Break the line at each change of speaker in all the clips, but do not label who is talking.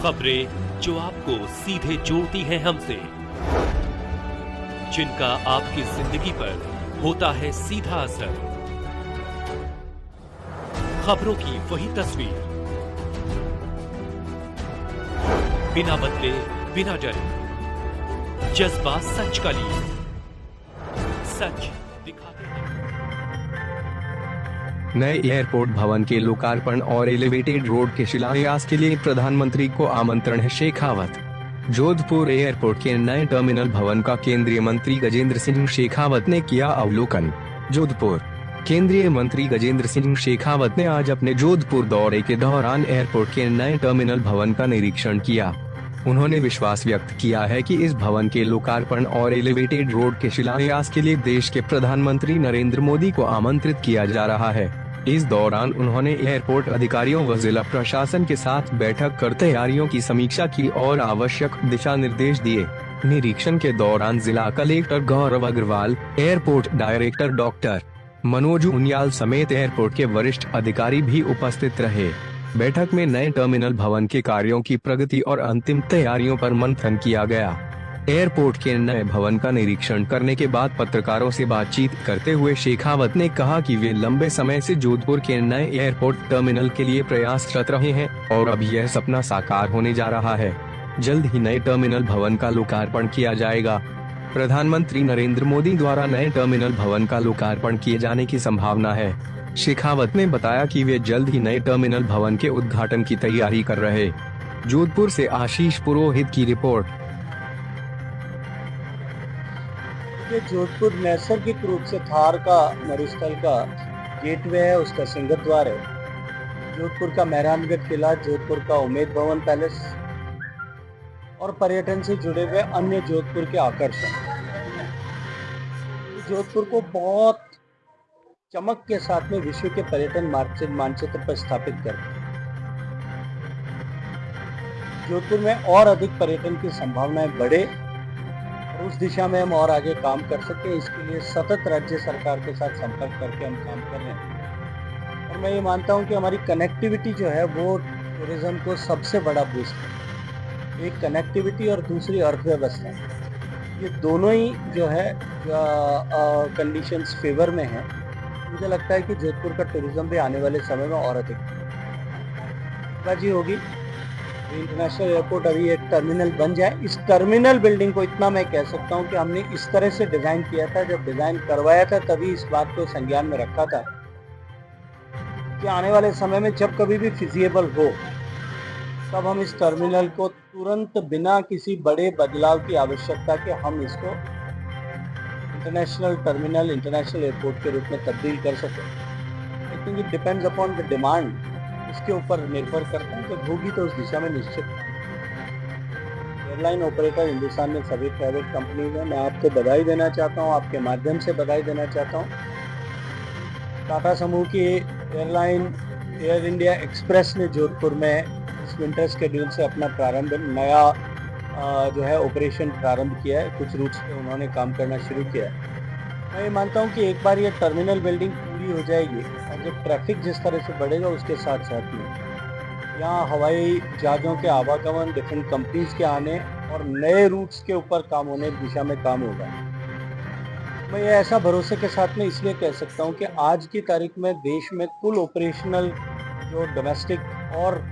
खबरें जो आपको सीधे जोड़ती हैं हमसे, जिनका आपकी जिंदगी पर होता है सीधा असर। खबरों की वही तस्वीर, बिना बदले बिना डरे, जज्बा सच का लिए, सच दिखाते हैं।
नए एयरपोर्ट भवन के लोकार्पण और एलिवेटेड रोड के शिलान्यास के लिए प्रधानमंत्री को आमंत्रण है। शेखावत। जोधपुर एयरपोर्ट के नए टर्मिनल भवन का केंद्रीय मंत्री गजेंद्र सिंह शेखावत ने किया अवलोकन। जोधपुर। केंद्रीय मंत्री गजेंद्र सिंह शेखावत ने आज अपने जोधपुर दौरे के दौरान एयरपोर्ट के नए टर्मिनल भवन का निरीक्षण किया। उन्होंने विश्वास व्यक्त किया है कि इस भवन के लोकार्पण और एलिवेटेड रोड के शिलान्यास के लिए देश के प्रधानमंत्री नरेंद्र मोदी को आमंत्रित किया जा रहा है। इस दौरान उन्होंने एयरपोर्ट अधिकारियों व जिला प्रशासन के साथ बैठक कर तैयारियों की समीक्षा की और आवश्यक दिशा निर्देश दिए। निरीक्षण के दौरान जिला collector Gaurav Agarwal, airport director doctor Manoj Uniyal समेत एयरपोर्ट के वरिष्ठ अधिकारी भी उपस्थित रहे। बैठक में नए टर्मिनल भवन के कार्यों की प्रगति और अंतिम तैयारियों पर मंथन किया गया। एयरपोर्ट के नए भवन का निरीक्षण करने के बाद पत्रकारों से बातचीत करते हुए शेखावत ने कहा कि वे लंबे समय से जोधपुर के नए एयरपोर्ट टर्मिनल के लिए प्रयासरत रहे हैं और अब यह सपना साकार होने जा रहा है। जल्द ही नए टर्मिनल भवन का लोकार्पण किया जाएगा। प्रधानमंत्री नरेंद्र मोदी द्वारा नए टर्मिनल भवन का लोकार्पण किए जाने की संभावना है। शेखावत ने बताया कि वे जल्द ही नए टर्मिनल भवन के उद्घाटन की तैयारी कर रहे। जोधपुर से आशीष पुरोहित की रिपोर्ट।
जोधपुर नैसर्गिक रूप से थार का मरुस्थल का गेटवे है, उसका सिंहद्वार है। जोधपुर का मेहरानगढ़ किला, जोधपुर का उमेद भवन पैलेस और पर्यटन से जुड़े हुए अन्य जोधपुर के आकर्षण जोधपुर को बहुत चमक के साथ में विश्व के पर्यटन मानचित्र पर स्थापित करते हैं। जोधपुर में और अधिक पर्यटन की संभावनाएं बढ़े और उस दिशा में हम और आगे काम कर सकें, इसके लिए सतत राज्य सरकार के साथ संपर्क करके हम काम कर रहे हैं। और मैं ये मानता हूँ कि हमारी कनेक्टिविटी जो है वो टूरिज्म को सबसे बड़ा बूस्ट है। एक कनेक्टिविटी और दूसरी अर्थव्यवस्था, ये दोनों ही जो है कंडीशंस फेवर में है। मुझे लगता है कि जोधपुर का टूरिज्म भी आने वाले समय में और अधिक बाजी होगी। इंटरनेशनल एयरपोर्ट अभी एक टर्मिनल बन जाए। इस टर्मिनल बिल्डिंग को इतना मैं कह सकता हूं कि हमने इस तरह से डिजाइन किया था, जब डिजाइन करवाया था तभी इस बात को संज्ञान में रखा था कि आने वाले समय में जब कभी भी फिजिएबल हो तब हम इस टर्मिनल को तुरंत बिना किसी बड़े बदलाव की आवश्यकता के हम इसको इंटरनेशनल टर्मिनल, इंटरनेशनल एयरपोर्ट के रूप में तब्दील कर सकें। I think it depends upon the demand, इसके ऊपर निर्भर करता है। जब होगी तो उस दिशा में निश्चित। एयरलाइन ऑपरेटर हिंदुस्तान में सभी प्राइवेट कंपनीज हैं। मैं आपको बधाई देना चाहता हूं, आपके माध्यम से बधाई देना चाहता हूं। टाटा समूह की एयरलाइन एयर इंडिया एक्सप्रेस ने जोधपुर में इस विंटर शेड्यूल से अपना नया जो है ऑपरेशन प्रारंभ किया है। कुछ रूट्स पे उन्होंने काम करना शुरू किया है। मैं ये मानता हूँ कि एक बार ये टर्मिनल बिल्डिंग पूरी हो जाएगी और जब ट्रैफिक जिस तरह से बढ़ेगा उसके साथ साथ में यहाँ हवाई जहाज़ों के आवागमन, डिफरेंट कंपनीज के आने और नए रूट्स के ऊपर काम होने की दिशा में काम होगा। मैं ये ऐसा भरोसे के साथ में इसलिए कह सकता हूँ कि आज की तारीख में देश में कुल ऑपरेशनल जो डोमेस्टिक और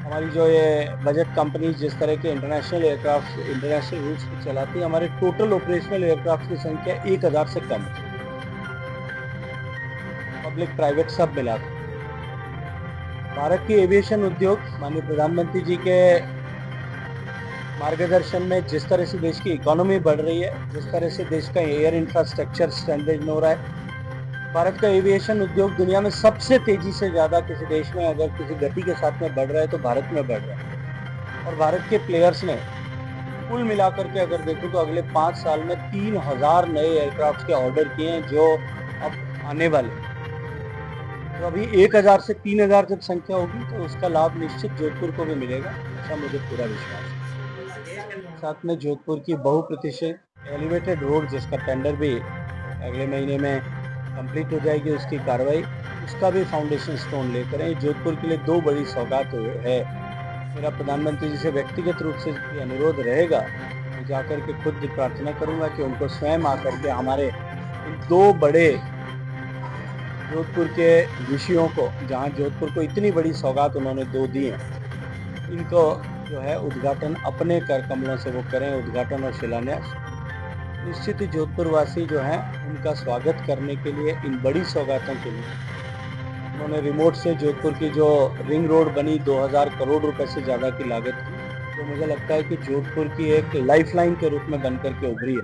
हमारी जो ये बजट कंपनीज जिस तरह के इंटरनेशनल एयरक्राफ्ट, इंटरनेशनल रूट्स पे चलाती है, हमारे टोटल ऑपरेशनल एयरक्राफ्ट की संख्या 1000 से कम है, पब्लिक प्राइवेट सब मिलाकर। भारत की एविएशन उद्योग माननीय प्रधानमंत्री जी के मार्गदर्शन में जिस तरह से देश की इकोनॉमी बढ़ रही है, जिस तरह से देश का एयर इंफ्रास्ट्रक्चर स्ट्रेंथन हो रहा है, भारत का एविएशन उद्योग दुनिया में सबसे तेजी से ज़्यादा किसी देश में अगर किसी गति के साथ में बढ़ रहा है तो भारत में बढ़ रहा है। और भारत के प्लेयर्स ने कुल मिलाकर के अगर देखूं तो अगले 5 साल में 3000 नए एयरक्राफ्ट के ऑर्डर किए हैं जो अब आने वाले। तो अभी 1000 से 3000 जब संख्या होगी तो उसका लाभ निश्चित जोधपुर को भी मिलेगा, ऐसा मुझे पूरा विश्वास है। साथ में जोधपुर की बहुप्रतीक्षित एलिवेटेड रोड जिसका टेंडर भी अगले महीने में कंप्लीट हो जाएगी, उसकी कार्रवाई, उसका भी फाउंडेशन स्टोन लेकर जोधपुर के लिए 2 बड़ी सौगात है। मेरा प्रधानमंत्री जी से व्यक्तिगत रूप से ये अनुरोध रहेगा, मैं जाकर के खुद प्रार्थना करूंगा कि उनको स्वयं आकर के हमारे इन दो बड़े जोधपुर के ऋषियों को, जहां जोधपुर को इतनी बड़ी सौगात उन्होंने दो दी है, इनको जो है उद्घाटन अपने कर कमलों से वो करें, उद्घाटन और शिलान्यास। निश्चित ही जोधपुर वासी जो हैं उनका स्वागत करने के लिए, इन बड़ी सौगातों के लिए उन्होंने रिमोट से जोधपुर की जो रिंग रोड बनी 2000 करोड़ रुपए से ज़्यादा की लागत की, तो मुझे लगता है कि जोधपुर की एक लाइफलाइन के रूप में बनकर के उभरी है।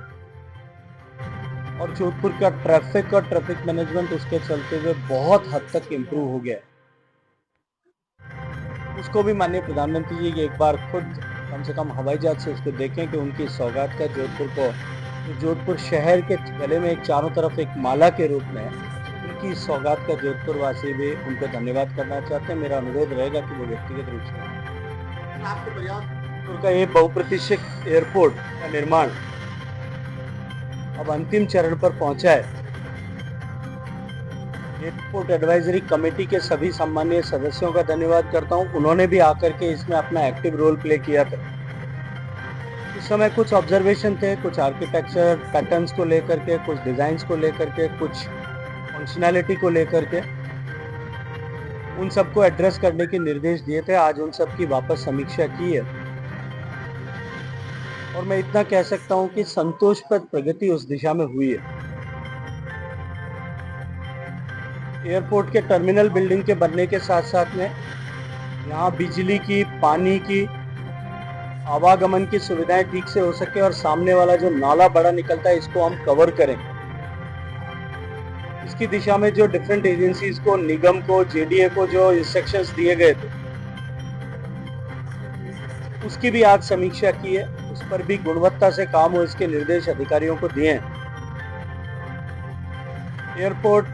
और जोधपुर का ट्रैफिक और ट्रैफिक मैनेजमेंट उसके चलते हुए बहुत हद तक इम्प्रूव हो गया है। उसको भी माननीय प्रधानमंत्री जी एक बार खुद कम से कम हवाई जहाज से उसको देखें कि उनकी सौगात का जोधपुर को, जोधपुर शहर के गले में एक चारों तरफ एक माला के रूप में उनकी सौगात का जोधपुर वासी भी उनको धन्यवाद करना चाहते हैं। मेरा अनुरोध रहेगा कि वो व्यक्तिगत रूप से आपको जोधपुर का ये बहुप्रतीक्षित एयरपोर्ट का निर्माण अब अंतिम चरण पर पहुंचा है। एयरपोर्ट एडवाइजरी कमेटी के सभी सम्मानीय सदस्यों का धन्यवाद करता हूं, उन्होंने भी आकर के इसमें अपना एक्टिव रोल प्ले किया था। उस समय कुछ ऑब्जर्वेशन थे, कुछ आर्किटेक्चर पैटर्न्स को लेकर के, कुछ डिजाइन्स को लेकर के, कुछ फंक्शनैलिटी को लेकर के, उन सबको एड्रेस करने के निर्देश दिए थे। आज उन सब की वापस समीक्षा की है और मैं इतना कह सकता हूं कि संतोषप्रद प्रगति उस दिशा में हुई है। एयरपोर्ट के टर्मिनल बिल्डिंग के बनने के साथ साथ में यहाँ बिजली की, पानी की, आवागमन की सुविधाएं ठीक से हो सके और सामने वाला जो नाला बड़ा निकलता है इसको हम कवर करें। इसकी दिशा में जो डिफरेंट एजेंसीज को, निगम को, जेडीए को जो इंस्ट्रक्शंस दिए गए थे उसकी भी आज समीक्षा की है। उस पर भी गुणवत्ता से काम हो इसके निर्देश अधिकारियों को दिए हैं। एयरपोर्ट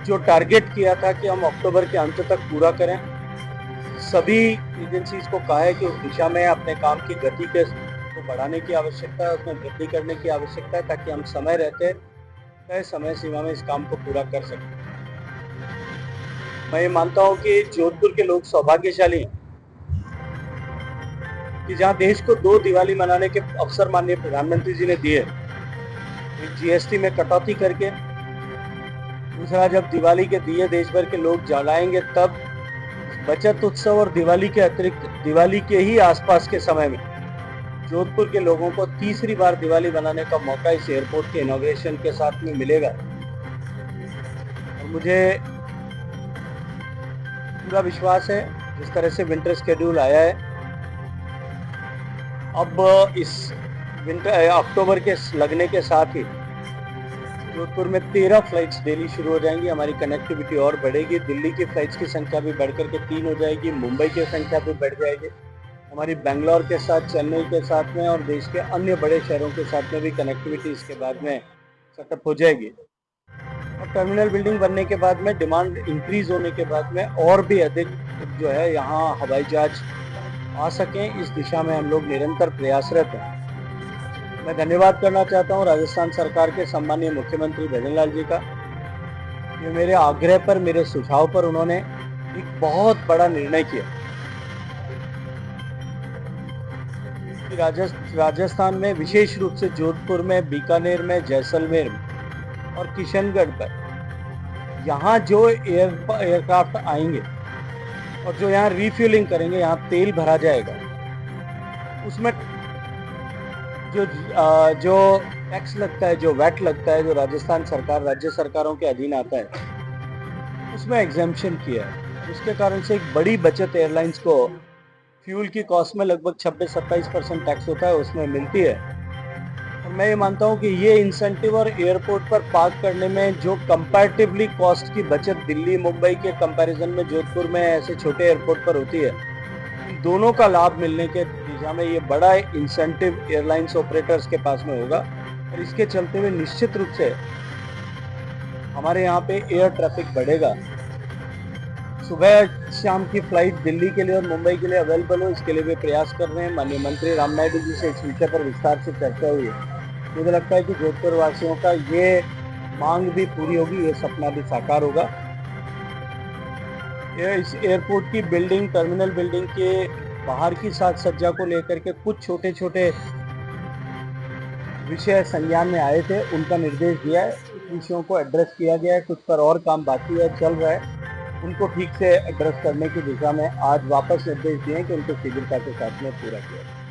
जो टारगेट किया था कि हम अक्टूबर के अंत तक पूरा करें, सभी एजेंसीज को कहा है कि उस दिशा में अपने काम की गति को बढ़ाने की आवश्यकता है, उसमें वृद्धि करने की आवश्यकता है ताकि हम समय रहते तय समय सीमा में इस काम को पूरा कर सकें। मैं ये मानता हूँ कि जोधपुर के लोग सौभाग्यशाली हैं कि जहाँ देश को 2 दिवाली मनाने के अवसर माननीय प्रधानमंत्री जी ने दिए, जीएसटी में कटौती करके, दूसरा जब दिवाली के दिए देश भर के लोग जलाएंगे तब बचत उत्सव और दिवाली के अतिरिक्त दिवाली के ही आसपास के समय में जोधपुर के लोगों को तीसरी बार दिवाली मनाने का मौका इस एयरपोर्ट के इनॉग्रेशन के साथ में मिलेगा। और मुझे पूरा विश्वास है जिस तरह से विंटर शेड्यूल आया है, अब इस विंटर अक्टूबर के लगने के साथ ही जोधपुर में 13 फ्लाइट्स डेली शुरू हो जाएंगी। हमारी कनेक्टिविटी और बढ़ेगी। दिल्ली की फ्लाइट्स की संख्या भी बढ़कर के 3 हो जाएगी। मुंबई की संख्या भी बढ़ जाएगी। हमारी बेंगलोर के साथ, चेन्नई के साथ में और देश के अन्य बड़े शहरों के साथ में भी कनेक्टिविटी इसके बाद में सेटअप हो जाएगी। और टर्मिनल बिल्डिंग बनने के बाद में, डिमांड इंक्रीज होने के बाद में और भी अधिक जो है यहाँ हवाई जहाज आ सकें, इस दिशा में हम लोग निरंतर प्रयासरत हैं। मैं धन्यवाद करना चाहता हूं राजस्थान सरकार के सम्मानीय मुख्यमंत्री भजन लाल जी का। ये मेरे आग्रह पर, मेरे सुझाव पर उन्होंने एक बहुत बड़ा निर्णय किया कि राजस्थान में, विशेष रूप से जोधपुर में, बीकानेर में, जैसलमेर में और किशनगढ़ पर यहाँ जो एयरक्राफ्ट आएंगे और जो यहाँ रिफ्यूलिंग करेंगे, यहाँ तेल भरा जाएगा, उसमें जो टैक्स लगता है, जो वैट लगता है, जो राजस्थान सरकार, राज्य सरकारों के अधीन आता है, उसमें एग्जेम्पशन किया है। उसके कारण से एक बड़ी बचत एयरलाइंस को फ्यूल की कॉस्ट में लगभग 26-27% टैक्स होता है, उसमें मिलती है। और मैं ये मानता हूँ कि ये इंसेंटिव और एयरपोर्ट पर पार्क करने में जो कंपैरेटिवली कॉस्ट की बचत दिल्ली, मुंबई के कंपैरिजन में जोधपुर में ऐसे छोटे एयरपोर्ट पर होती है, इन दोनों का लाभ मिलने के दिशा में ये बड़ा इंसेंटिव एयरलाइंस ऑपरेटर्स के पास में होगा। और इसके चलते हुए निश्चित रूप से हमारे यहाँ पे एयर ट्रैफिक बढ़ेगा। सुबह शाम की फ्लाइट दिल्ली के लिए और मुंबई के लिए अवेलेबल हो, इसके लिए भी प्रयास कर रहे हैं। माननीय मंत्री राम नायडू जी से इस विषय पर विस्तार से चर्चा हुई है। मुझे लगता है कि जोधपुर वासियों का ये मांग भी पूरी होगी, ये सपना भी साकार होगा। इस एयरपोर्ट की बिल्डिंग, टर्मिनल बिल्डिंग के बाहर की साज सज्जा को लेकर के कुछ छोटे छोटे विषय संज्ञान में आए थे, उनका निर्देश दिया है। कुछ विषयों को एड्रेस किया गया है, कुछ पर और काम बाकी है, चल रहा है। उनको ठीक से एड्रेस करने की दिशा में आज वापस निर्देश दिए हैं कि उनको शीघ्रता के साथ में पूरा किया जाए।